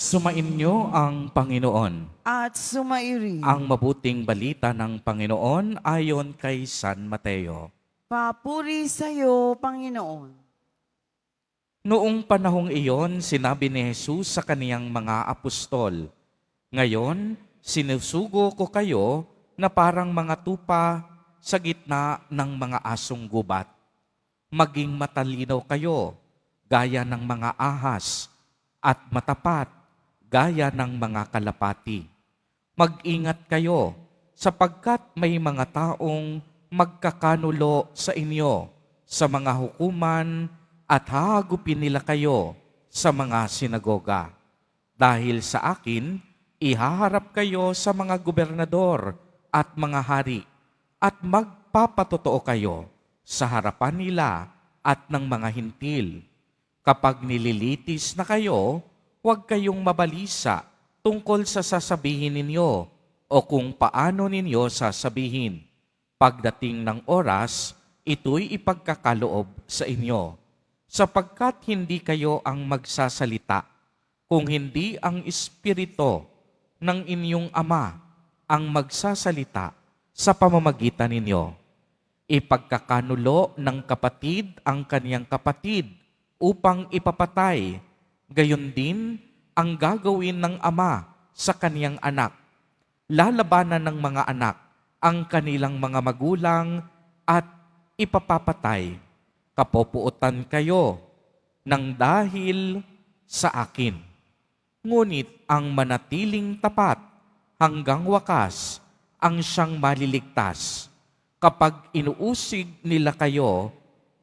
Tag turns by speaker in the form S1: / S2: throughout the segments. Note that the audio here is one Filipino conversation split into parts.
S1: Sumainyo ang Panginoon.
S2: At sumairi.
S1: Ang mabuting balita ng Panginoon ayon kay San Mateo.
S2: Papuri sa iyo, Panginoon.
S1: Noong panahong iyon, sinabi ni Jesus sa kaniyang mga apostol, "Ngayon, sinusugo ko kayo na parang mga tupa sa gitna ng mga asong gubat. Maging matalinaw kayo, gaya ng mga ahas, at matapat, gaya ng mga kalapati. Mag-ingat kayo, sapagkat may mga taong magkakanulo sa inyo sa mga hukuman at hahagupin nila kayo sa mga sinagoga. Dahil sa akin, ihaharap kayo sa mga gobernador at mga hari at magpapatotoo kayo sa harapan nila at ng mga hintil. Kapag nililitis na kayo, huwag kayong mabalisa tungkol sa sasabihin ninyo o kung paano ninyo sasabihin. Pagdating ng oras, ito'y ipagkakaloob sa inyo, sapagkat hindi kayo ang magsasalita, kung hindi ang Espiritu ng inyong Ama ang magsasalita sa pamamagitan ninyo. Ipagkakanulo ng kapatid ang kaniyang kapatid upang ipapatay. Gayon din ang gagawin ng ama sa kaniyang anak. Lalabanan ng mga anak ang kanilang mga magulang at ipapapatay. Kapopuotan kayo ng dahil sa akin. Ngunit ang manatiling tapat hanggang wakas ang siyang maliligtas. Kapag inuusig nila kayo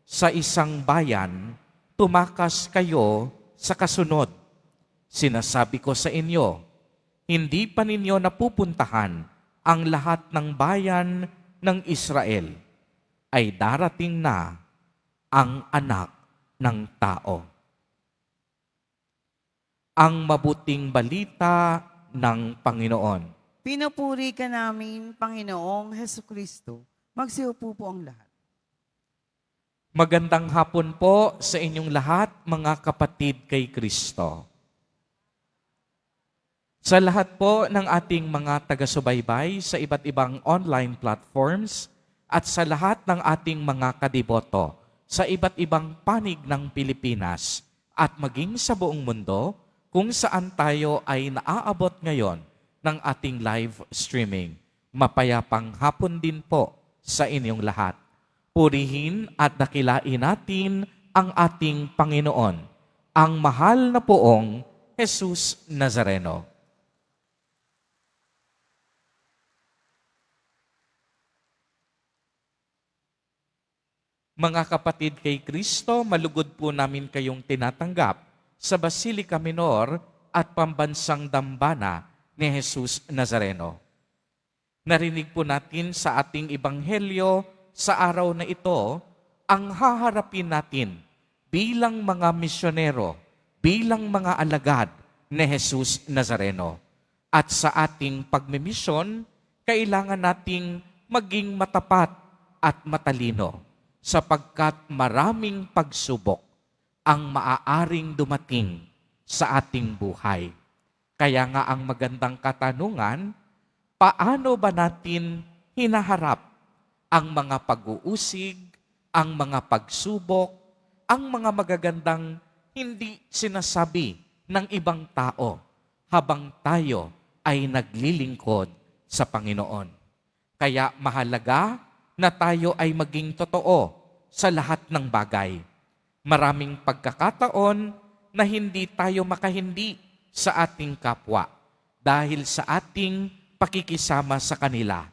S1: sa isang bayan, tumakas kayo sa kasunod. Sinasabi ko sa inyo, hindi pa ninyo napupuntahan ang lahat ng bayan ng Israel, ay darating na ang anak ng tao. Ang mabuting balita ng Panginoon.
S2: Pinupuri ka namin, Panginoong Hesukristo. Magsiupo po ang lahat.
S1: Magandang hapon po sa inyong lahat, mga kapatid kay Kristo. Sa lahat po ng ating mga taga-subaybay sa iba't ibang online platforms at sa lahat ng ating mga kadiboto sa iba't ibang panig ng Pilipinas at maging sa buong mundo kung saan tayo ay naaabot ngayon ng ating live streaming. Mapayapang hapon din po sa inyong lahat. Purihin at dakilain natin ang ating Panginoon, ang mahal na poong Jesus Nazareno. Mga kapatid kay Kristo, malugod po namin kayong tinatanggap sa Basilica Minor at Pambansang Dambana ni Jesus Nazareno. Narinig po natin sa ating ebanghelyo sa araw na ito ang haharapin natin bilang mga misyonero, bilang mga alagad ni Jesus Nazareno. At sa ating pagmimisyon, kailangan nating maging matapat at matalino sapagkat maraming pagsubok ang maaaring dumating sa ating buhay. Kaya nga ang magandang katanungan, paano ba natin hinaharap ang mga pag-uusig, ang mga pagsubok, ang mga magagandang hindi sinasabi ng ibang tao habang tayo ay naglilingkod sa Panginoon. Kaya mahalaga na tayo ay maging totoo sa lahat ng bagay. Maraming pagkakataon na hindi tayo makahindi sa ating kapwa dahil sa ating pakikisama sa kanila.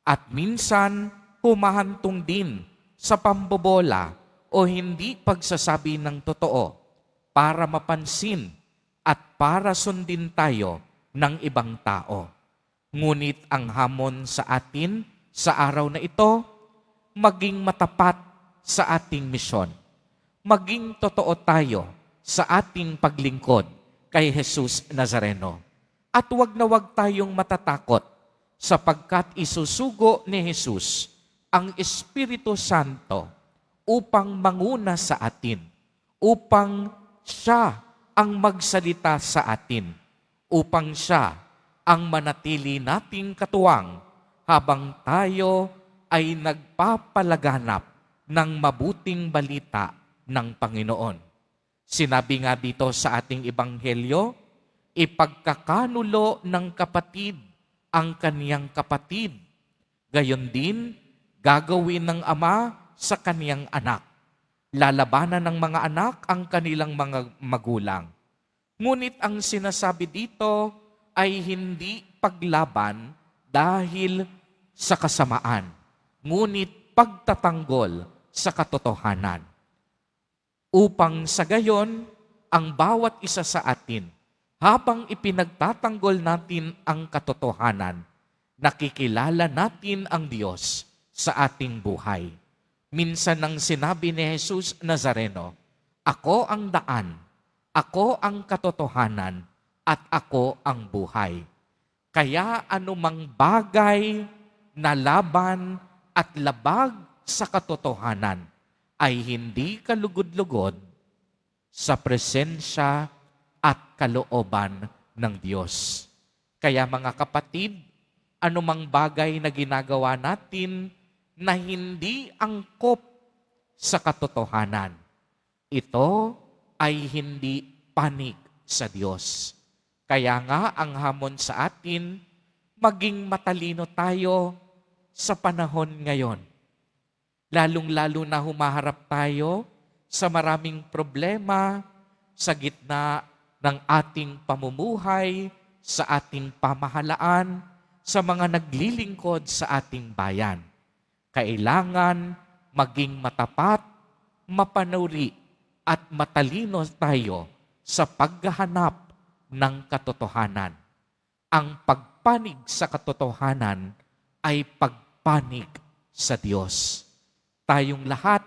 S1: At minsan, humahantong din sa pambobola o hindi pagsasabi ng totoo para mapansin at para sundin tayo ng ibang tao. Ngunit ang hamon sa atin sa araw na ito, maging matapat sa ating misyon. Maging totoo tayo sa ating paglingkod kay Jesus Nazareno. At wag na wag tayong matatakot sapagkat isusugo ni Jesus ang Espiritu Santo upang manguna sa atin, upang siya ang magsalita sa atin upang siya ang manatili nating katuwang habang tayo ay nagpapalaganap ng mabuting balita ng Panginoon. Sinabi nga dito sa ating ebanghelyo, ipagkakanulo ng kapatid ang kaniyang kapatid. Gayon din, gagawin ng ama sa kaniyang anak. Lalabanan ng mga anak ang kanilang mga magulang. Ngunit ang sinasabi dito ay hindi paglaban dahil sa kasamaan, ngunit pagtatanggol sa katotohanan. Upang sa gayon, ang bawat isa sa atin, habang ipinagtatanggol natin ang katotohanan, nakikilala natin ang Diyos sa ating buhay. Minsan nang sinabi ni Jesus Nazareno, "Ako ang daan, ako ang katotohanan, at ako ang buhay." Kaya anumang bagay na laban at labag sa katotohanan ay hindi kalugod-lugod sa presensya at kalooban ng Diyos. Kaya mga kapatid, anumang bagay na ginagawa natin na hindi angkop sa katotohanan, ito ay hindi panig sa Diyos. Kaya nga ang hamon sa atin, maging matalino tayo sa panahon ngayon. Lalong-lalo na humaharap tayo sa maraming problema sa gitna ng ating pamumuhay, sa ating pamahalaan, sa mga naglilingkod sa ating bayan. Kailangan maging matapat, mapanuri, at matalino tayo sa paghahanap ng katotohanan. Ang pagpanig sa katotohanan ay pagpanig sa Diyos. Tayong lahat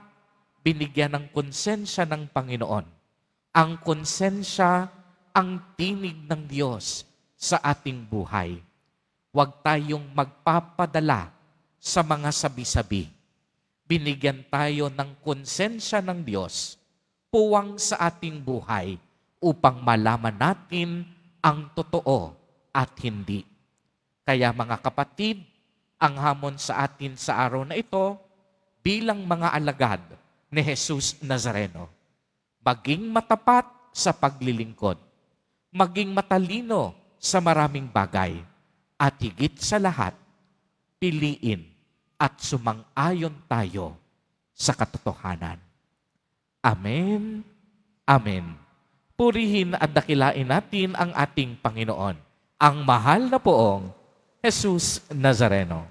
S1: binigyan ng konsensya ng Panginoon. Ang konsensya ang tinig ng Diyos sa ating buhay. Huwag tayong magpapadala sa mga sabi-sabi. Binigyan tayo ng konsensya ng Diyos, puwang sa ating buhay upang malaman natin ang totoo at hindi. Kaya mga kapatid, ang hamon sa atin sa araw na ito bilang mga alagad ni Jesus Nazareno, maging matapat sa paglilingkod, maging matalino sa maraming bagay, at higit sa lahat, piliin at sumang-ayon tayo sa katotohanan. Amen. Amen. Purihin at dakilain natin ang ating Panginoon, ang mahal na poong Jesus Nazareno.